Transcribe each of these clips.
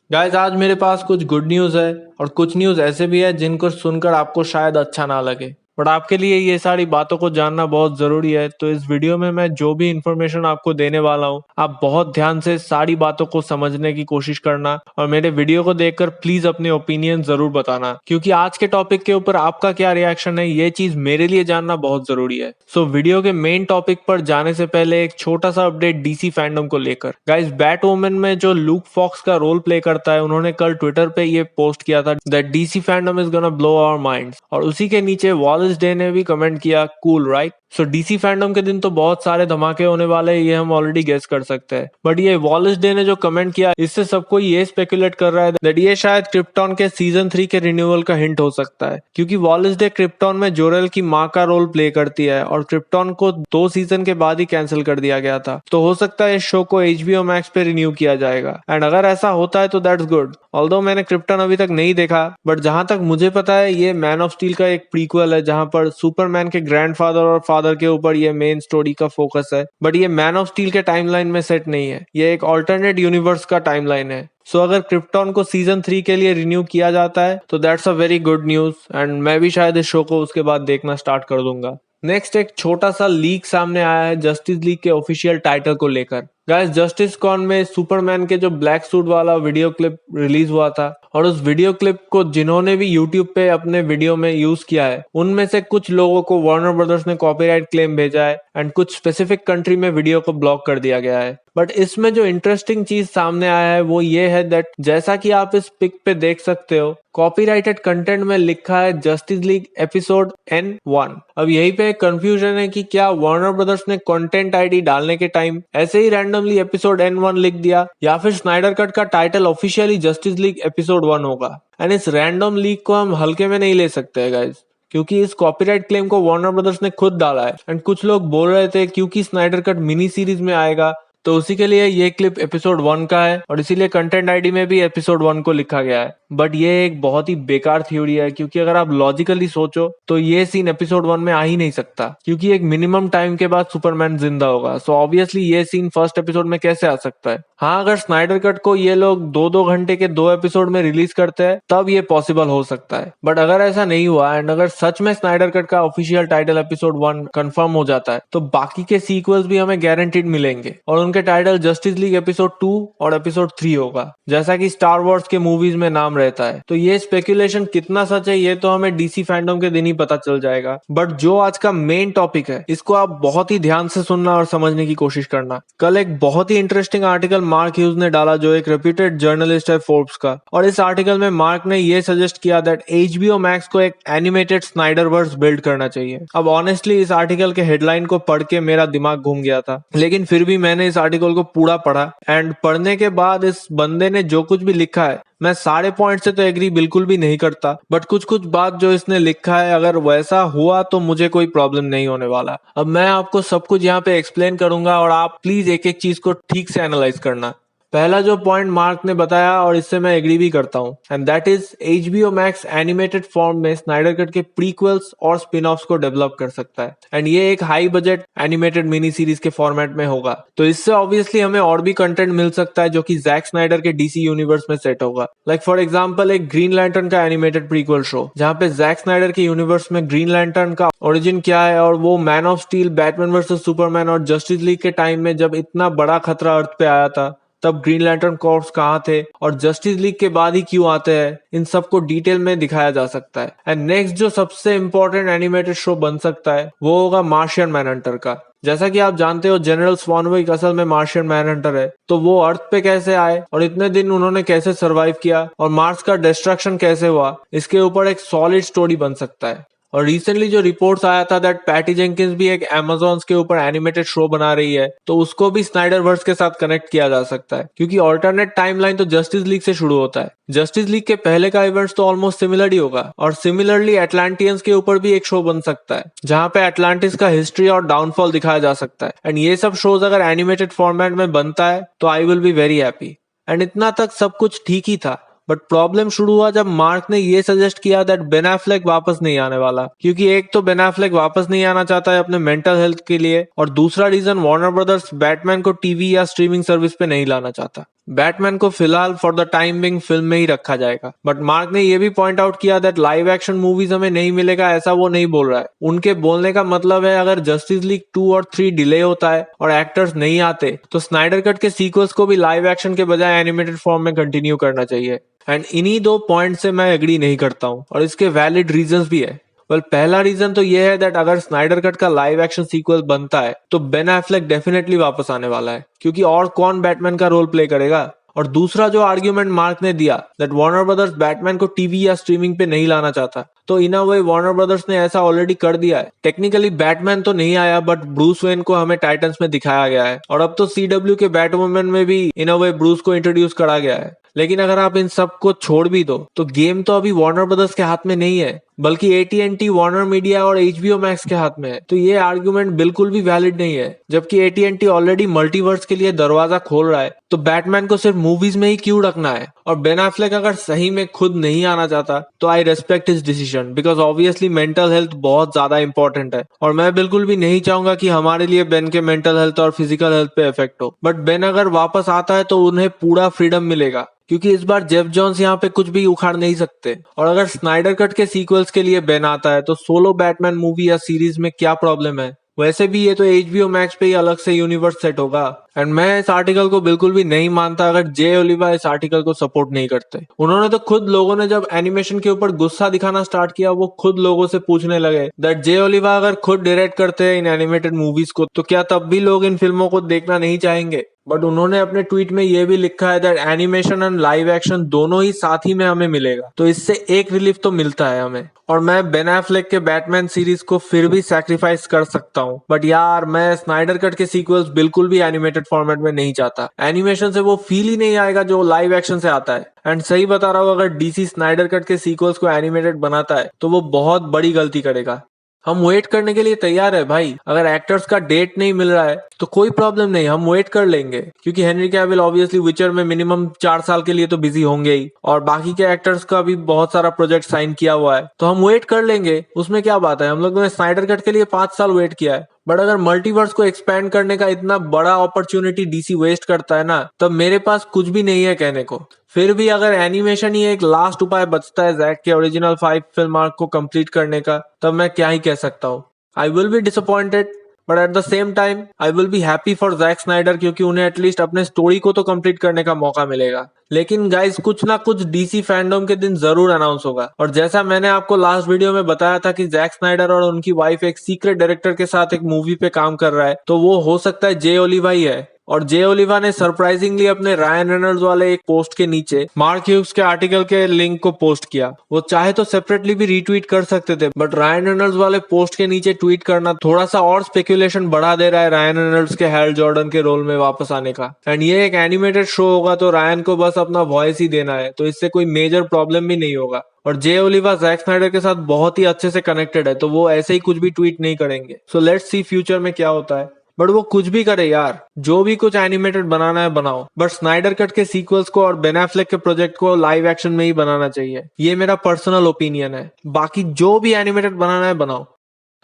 Guys आज मेरे पास कुछ गुड न्यूज़ है और कुछ न्यूज़ ऐसे भी है जिनको सुनकर आपको शायद अच्छा ना लगे, बट आपके लिए ये सारी बातों को जानना बहुत ज़रूरी है। तो इस वीडियो में मैं जो भी इन्फॉर्मेशन आपको देने वाला हूँ, आप बहुत ध्यान से सारी बातों को समझने की कोशिश करना और मेरे वीडियो को देखकर प्लीज़ अपने ओपिनियन ज़रूर बताना, क्योंकि आज के टॉपिक के ऊपर आपका क्या रिएक्शन है ये चीज़ मेरे लिए जानना बहुत ज़रूरी है। सो वीडियो के मेन टॉपिक पर जाने से पहले एक छोटा सा अपडेट डीसी फैंडम को लेकर। गाइस बैटवुमन में जो लूक फॉक्स का रोल प्ले करता है, उन्होंने कल ट्विटर पे ये पोस्ट किया था that DC fandom is gonna blow our minds, और उसी के नीचे वॉलेस डे ने भी कमेंट किया कूल राइट। सो डीसी फैंडम के दिन तो बहुत सारे धमाके होने वाले हैं, ये हम ऑलरेडी गेस कर सकते हैं, बट ये वॉलेस डे ने जो कमेंट किया इससे सबको ये स्पेकुलेट कर रहा है दैट ये शायद क्रिप्टॉन के सीजन 3 के रिन्यूअल का हिंट हो सकता है, क्योंकि वॉलेस डे क्रिप्टॉन में जोरेल की माँ का रोल प्ले करती है और क्रिप्टॉन को 2 सीजन के बाद ही कैंसिल कर दिया गया था। तो हो सकता है इस शो को HBO मैक्स पे रिन्यू किया जाएगा, एंड अगर ऐसा होता है तो दैट्स गुड। ऑल्दो मैंने क्रिप्टन अभी तक नहीं देखा, बट जहां तक मुझे पता है ये मैन ऑफ स्टील का एक प्रीक्वल है जहां पर सुपरमैन के ग्रैंडफादर और फादर के ऊपर ये मेन स्टोरी का फोकस है, बट ये मैन ऑफ स्टील के टाइमलाइन में सेट नहीं है, ये एक ऑल्टरनेट यूनिवर्स का टाइमलाइन है। सो अगर क्रिप्टॉन को सीजन 3 के लिए रिन्यू किया जाता है तो that's a very good news, and मैं भी शायद इस शो को उसके बाद देखना स्टार्ट कर दूंगा। नेक्स्ट एक छोटा सा लीक सामने आया है जस्टिस लीग के ऑफिशियल टाइटल को लेकर। गाइस जस्टिस कॉन में सुपरमैन के जो ब्लैक सूट वाला वीडियो क्लिप रिलीज हुआ था, और उस वीडियो क्लिप को जिन्होंने भी यूट्यूब पे अपने वीडियो में यूज किया है उनमें से कुछ लोगों को वार्नर ब्रदर्स ने कॉपीराइट क्लेम भेजा है एंड कुछ स्पेसिफिक कंट्री में वीडियो को ब्लॉक कर दिया गया है। बट इसमें जो इंटरेस्टिंग चीज सामने आया है वो ये है दैट जैसा कि आप इस पिक पे देख सकते हो, कॉपीराइटेड कंटेंट में लिखा है जस्टिस लीग एपिसोड N1। अब यहीं पे कंफ्यूजन है कि क्या वार्नर ब्रदर्स ने कंटेंट आईडी डालने के टाइम ऐसे ही रैंडमली एपिसोड N1 लिख दिया, या फिर स्नाइडर कट का title officially justice league episode 1 होगा। एंड इस रैंडम लीक को हम हल्के में नहीं ले सकते हैं गाइस, क्योंकि इस कॉपीराइट क्लेम को वार्नर ब्रदर्स ने खुद डाला है, एंड कुछ लोग बोल रहे थे क्योंकि स्नाइडर कट मिनी सीरीज में आएगा तो उसी के लिए ये क्लिप एपिसोड 1 का है और इसीलिए कंटेंट आईडी में भी एपिसोड 1 को लिखा गया है। बट ये एक बहुत ही बेकार थ्योरी है, क्योंकि अगर आप लॉजिकली सोचो तो ये सीन एपिसोड 1 में आ ही नहीं सकता, क्योंकि एक मिनिमम टाइम के बाद सुपरमैन जिंदा होगा। सो ऑब्वियसली ये सीन फर्स्ट एपिसोड में कैसे आ सकता है। हाँ, अगर स्नाइडर कट को ये लोग 2-2 घंटे के 2 एपिसोड में रिलीज करते हैं तब ये पॉसिबल हो सकता है, बट अगर ऐसा नहीं हुआ एंड अगर सच में स्नाइडर कट का ऑफिशियल टाइटल एपिसोड 1 कंफर्म हो जाता है तो बाकी के सीक्वल्स भी हमें गारंटीड मिलेंगे और उनके टाइटल जस्टिस लीग एपिसोड 2 और एपिसोड 3 होगा, जैसा कि स्टार वॉर्स के मूवीज में नाम रहता है। तो ये स्पेकुलेशन कितना सच है ये तो हमें डीसी फैंडम के दिन ही पता चल जाएगा, बट जो आज का मेन टॉपिक है इसको आप बहुत ही ध्यान से सुनना और समझने की कोशिश करना। कल एक बहुत ही इंटरेस्टिंग आर्टिकल मार्क ह्यूज ने डाला, जो एक रेप्यूटेड जर्नलिस्ट है फोर्ब्स का, और इस आर्टिकल में मार्क ने ये सजेस्ट किया दैट HBO मैक्स को एक एनिमेटेड स्नाइडरवर्स बिल्ड करना चाहिए। अब ऑनेस्टली इस आर्टिकल के हेडलाइन को पढ़ के मेरा दिमाग घूम गया था, लेकिन फिर भी मैंने इस आर्टिकल को पूरा पढ़ा, एंड पढ़ने के बाद इस बंदे ने जो कुछ भी लिखा है मैं सारे पॉइंट से तो एग्री बिल्कुल भी नहीं करता, बट कुछ कुछ बात जो इसने लिखा है अगर वैसा हुआ तो मुझे कोई प्रॉब्लम नहीं होने वाला। अब मैं आपको सब कुछ यहाँ पे एक्सप्लेन करूंगा और आप प्लीज एक एक चीज को ठीक से एनालाइज करना। पहला जो पॉइंट मार्क ने बताया और इससे मैं एग्री भी करता हूँ, and that is HBO max animated form में स्नाइडर कट के प्रीक्वल्स और स्पिन ऑफ्स को डेवलप कर सकता है, एंड ये एक high budget animated mini series के फॉर्मेट में होगा। तो इससे ऑब्वियसली हमें और भी कंटेंट मिल सकता है जो कि जैक स्नाइडर के DC यूनिवर्स में सेट होगा। लाइक फॉर एग्जाम्पल एक ग्रीन लैंटर्न का एनिमेटेड प्रीक्वल शो, जहाँ पे जैक स्नाइडर के यूनिवर्स में ग्रीन लैंटर्न का ओरिजिन क्या है और वो man of steel, Batman versus Superman और जस्टिस लीग के टाइम में जब इतना बड़ा खतरा अर्थ पे आया था तब ग्रीन लैंटर्न कॉर्प्स कहाँ थे और जस्टिस लीग के बाद ही क्यों आते हैं, इन सबको डिटेल में दिखाया जा सकता है। एंड नेक्स्ट जो सबसे इंपॉर्टेंट एनिमेटेड शो बन सकता है वो होगा मार्शियन मैनहंटर का। जैसा कि आप जानते हो जनरल स्वॉनविक असल में मार्शियन मैनहंटर है, तो वो अर्थ पे कैसे आए और इतने दिन उन्होंने कैसे सरवाइव किया और मार्स का डिस्ट्रक्शन कैसे हुआ, इसके ऊपर एक सॉलिड स्टोरी बन सकता है। और रिसेंटली जो रिपोर्ट्स आया था दैट पैटी जेंकिंस भी एक Amazons के ऊपर एनिमेटेड शो बना रही है, तो उसको भी स्नाइडरवर्स के साथ कनेक्ट किया जा सकता है, क्योंकि ऑल्टरनेट टाइमलाइन तो जस्टिस लीग से शुरू होता है। जस्टिस लीग के पहले का इवेंट्स तो ऑलमोस्ट सिमिलर ही होगा, और सिमिलरली एटलांटियंस के ऊपर भी एक शो बन सकता है जहां पे एटलांटिस का हिस्ट्री और डाउनफॉल दिखाया जा सकता है। एंड ये सब शोज अगर एनिमेटेड फॉर्मेट में बनता है तो आई will be very happy. And इतना तक सब कुछ ठीक ही था, बट प्रॉब्लम शुरू हुआ जब मार्क ने ये सजेस्ट किया दैट बेन एफ्लेक वापस नहीं आने वाला, क्योंकि एक तो बेन एफ्लेक वापस नहीं आना चाहता है अपने मेंटल हेल्थ के लिए, और दूसरा रीजन वार्नर ब्रदर्स बैटमैन को टीवी या स्ट्रीमिंग सर्विस पे नहीं लाना चाहता। बैटमैन को फिलहाल for the time being film में ही रखा जाएगा। बट मार्क ने यह भी पॉइंट आउट किया दैट लाइव एक्शन मूवीज हमें नहीं मिलेगा, ऐसा वो नहीं बोल रहा है। उनके बोलने का मतलब है अगर जस्टिस लीग 2 और 3 डिले होता है और एक्टर्स नहीं आते तो स्नाइडर कट के सीक्वल्स को भी लाइव एक्शन के बजाय एनिमेटेड फॉर्म में कंटिन्यू करना चाहिए। एंड इन्हीं 2 पॉइंट से मैं एग्री नहीं करता हूँ और इसके वैलिड रीजंस भी है। पहला रीजन तो ये है दैट अगर स्नाइडर कट का लाइव एक्शन सीक्वल बनता है तो बेन एफ्लेक डेफिनेटली वापस आने वाला है, क्योंकि और कौन बैटमैन का रोल प्ले करेगा। और दूसरा जो आर्ग्यूमेंट मार्क ने दिया दैट वार्नर ब्रदर्स बैटमैन को टीवी या स्ट्रीमिंग पे नहीं लाना चाहता, तो इन अ वे वार्नर ब्रदर्स ने ऐसा ऑलरेडी कर दिया है। टेक्निकली बैटमैन तो नहीं आया बट ब्रूस वेन को हमें टाइटन्स में दिखाया गया है और अब तो CW के बैटवुमन में भी इन अ वे ब्रूस को इंट्रोड्यूस करा गया है। लेकिन अगर आप इन सब को छोड़ भी दो तो गेम तो अभी वार्नर ब्रदर्स के हाथ में नहीं है, बल्कि AT&T, वार्नर मीडिया और HBO मैक्स के हाथ में है। तो ये आर्गुमेंट बिल्कुल भी वैलिड नहीं है। जबकि AT&T ऑलरेडी मल्टीवर्स के लिए दरवाजा खोल रहा है, तो बैटमैन को सिर्फ मूवीज में ही क्यों रखना है। और बेन एफ्लेक अगर सही में खुद नहीं आना चाहता तो आई respect his decision, because obviously mental health बहुत ज्यादा इंपॉर्टेंट है और मैं बिल्कुल भी नहीं चाहूंगा कि हमारे लिए बेन के मेंटल हेल्थ और फिजिकल हेल्थ पे इफेक्ट हो। बट बेन अगर वापस आता है तो उन्हें पूरा फ्रीडम मिलेगा, क्योंकि इस बार जेफ जॉन्स यहाँ पे कुछ भी उखाड़ नहीं सकते। और अगर स्नाइडर कट के सीक्वल्स के लिए बेन आता है तो सोलो बैटमैन मूवी या सीरीज में क्या प्रॉब्लम है। वैसे भी ये तो HBO मैक्स पे ही अलग से यूनिवर्स सेट होगा। एंड मैं इस आर्टिकल को बिल्कुल भी नहीं मानता अगर जे ओलिवा इस आर्टिकल को सपोर्ट नहीं करते। उन्होंने तो खुद, लोगों ने जब एनिमेशन के ऊपर गुस्सा दिखाना स्टार्ट किया, वो खुद लोगों से पूछने लगे दैट जे ओलिवा अगर खुद डायरेक्ट करते हैं इन एनिमेटेड मूवीज को तो क्या तब भी लोग इन फिल्मों को देखना नहीं चाहेंगे। बट उन्होंने अपने ट्वीट में ये भी लिखा है that animation and live action दोनों ही साथ ही में हमें मिलेगा, तो इससे एक रिलीफ तो मिलता है हमें। और मैं बेन एफ्लेक के बैटमैन सीरीज को फिर भी सैक्रिफाइस कर सकता हूँ, बट यार मैं स्नाइडर कट के सीक्वल्स बिल्कुल भी एनिमेटेड फॉर्मेट में नहीं चाहता। एनिमेशन से वो फील ही नहीं आएगा जो लाइव एक्शन से आता है। एंड सही बता रहा हूँ, अगर DC स्नाइडर कट के सीक्वल्स को एनिमेटेड बनाता है तो वो बहुत बड़ी गलती करेगा। हम वेट करने के लिए तैयार है भाई। अगर एक्टर्स का डेट नहीं मिल रहा है तो कोई प्रॉब्लम नहीं, हम वेट कर लेंगे, क्योंकि हेनरी कैविल ऑब्वियसली विचर में मिनिमम 4 साल के लिए तो बिजी होंगे ही और बाकी के एक्टर्स का भी बहुत सारा प्रोजेक्ट साइन किया हुआ है, तो हम वेट कर लेंगे। उसमें क्या बात है, हम लोगों ने स्नाइडर कट के लिए 5 साल वेट किया है। बट अगर मल्टीवर्स को एक्सपैंड करने का इतना बड़ा अपॉर्चुनिटी DC वेस्ट करता है ना, तब मेरे पास कुछ भी नहीं है कहने को। फिर भी अगर एनिमेशन ही एक लास्ट उपाय बचता है जैक के ओरिजिनल 5 फिल्म आर्क को कंप्लीट करने का, तब मैं क्या ही कह सकता हूँ। I will be disappointed but at the same time I will be happy for Jack Snyder, क्योंकि उन्हें एटलीस्ट अपने स्टोरी को तो कंप्लीट करने का मौका मिलेगा। लेकिन गाइस, कुछ ना कुछ DC फैंडम के दिन जरूर अनाउंस होगा। और जैसा मैंने आपको लास्ट वीडियो में बताया था कि जैक स्नाइडर और उनकी वाइफ एक सीक्रेट डायरेक्टर के साथ एक मूवी पे काम कर रहा है, तो वो हो सकता है जे ओलिवा ही है। और जे ओलिवा ने सरप्राइजिंगली अपने रायन रेनल्ड्स वाले एक पोस्ट के नीचे मार्क ह्यूग्स के आर्टिकल के लिंक को पोस्ट किया। वो चाहे तो सेपरेटली भी रीट्वीट कर सकते थे, बट रायन रेनल्ड्स वाले पोस्ट के नीचे ट्वीट करना थोड़ा सा और स्पेकुलेशन बढ़ा दे रहा है रायन रेनल्ड्स के हैल जॉर्डन के रोल में वापस आने का। एंड ये एक एनिमेटेड शो होगा तो रायन को बस अपना वॉइस ही देना है, तो इससे कोई मेजर प्रॉब्लम भी नहीं होगा। और जे ओलिवा जैक स्नाइडर के साथ बहुत ही अच्छे से कनेक्टेड है, तो वो ऐसे ही कुछ भी ट्वीट नहीं करेंगे। सो लेट्स सी फ्यूचर में क्या होता है। बट वो कुछ भी करे यार, जो भी कुछ एनिमेटेड बनाना है बनाओ, बट स्नाइडर कट के सीक्वल्स को और बेन एफ्लेक के प्रोजेक्ट को लाइव एक्शन में ही बनाना चाहिए। ये मेरा पर्सनल ओपिनियन है। बाकी जो भी एनिमेटेड बनाना है बनाओ।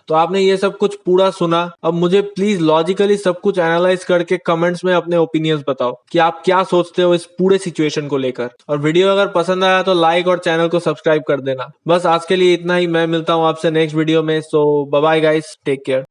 तो आपने ये सब कुछ पूरा सुना, अब मुझे प्लीज लॉजिकली सब कुछ एनालाइज करके कमेंट्स में अपने ओपिनियंस बताओ कि आप क्या सोचते हो इस पूरे सिचुएशन को लेकर। और वीडियो अगर पसंद आया तो लाइक और चैनल को सब्सक्राइब कर देना। बस आज के लिए इतना ही, मैं मिलता हूँ आपसे नेक्स्ट वीडियो में। So bye bye guys, take care.